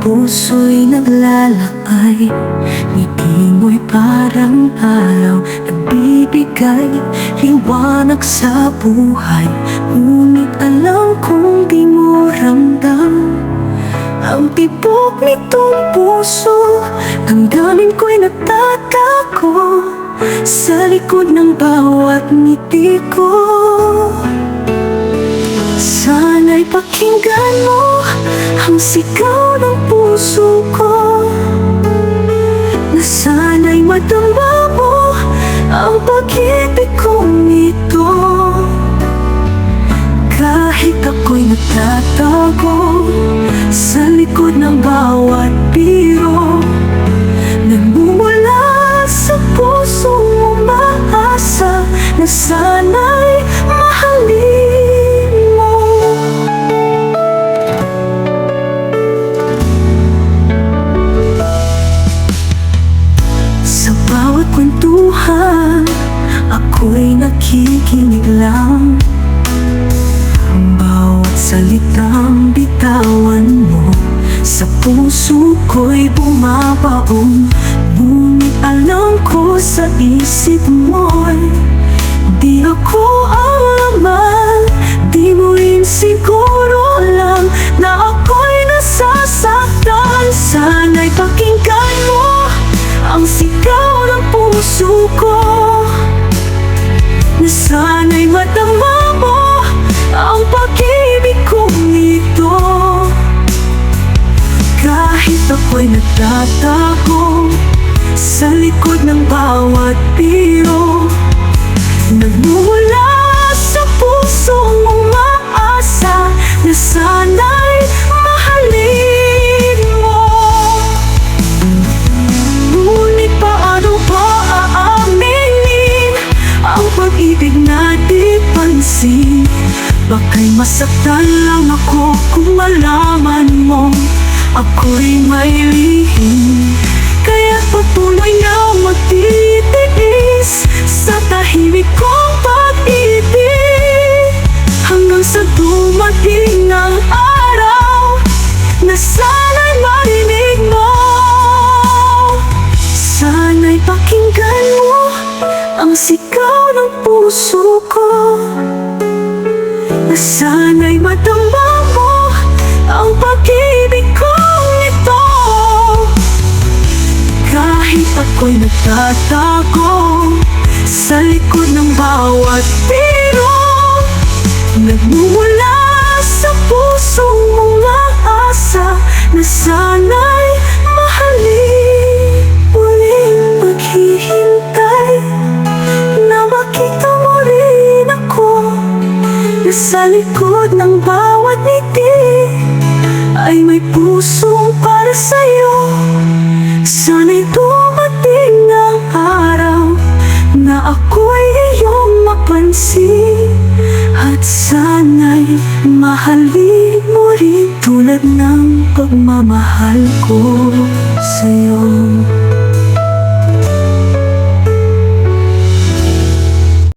puso'y naglalakay. Ngiti mo'y parang araw, nagbibigay liwanag sa buhay. Ngunit alam kong di mo ramdam ang tibok nitong puso. Damdamin ko'y nagtatago sa likod ng bawat ngiti ko. Sana'y pakinggan mo ang sigaw ng puso ko, na sana'y madama mo ang pag-ibig kong ito. Kahit ako'y nagtatago sa likod ng bawat biro, nagmumula sa pusong umaasa na sana'y mahalin mo. Sa bawat kwentuhan, ako'y nakikinig lang. Bawat salitang bitawan mo sa puso ko'y bumabaon. Ngunit alam ko sa isip mo'y di ako ang laman. Di mo rin siguro alam na ako'y nasasaktan. Sana'y pakinggan mo ang sigaw ng puso ko, na sana'y madama mo ang pag-ibig kong ito. Kahit ako'y nagtatago sa likod ng bawat biro, nagmumula sa pusong umaasa na sana'y mahalin mo. Ngunit paano pa aaminin ang pag-ibig na di pansin? Baka'y masaktan lang ako kung malaman mo ako'y may lihim. Kaya't patuloy na magtitiis sa tahimik kong pag-ibig, hanggang sa dumating ang araw na sana'y marinig mo. Sana'y pakinggan mo ang sigaw ng puso ko, na sana'y madama mo ang pag-ibig kong ito. Kahit ako'y nagtatago sa likod ng bawat biro, nagmumula sa pusong umaasa na sana'y mahalin. Muling maghihintay na makita mo rin ako, na sa likod ng bawat ngiti ay may pusong para sa'yo. Sana'y dumating ang araw na ako'y iyong mapansin, at sana'y mahalin mo rin tulad ng pagmamahal ko sa'yo.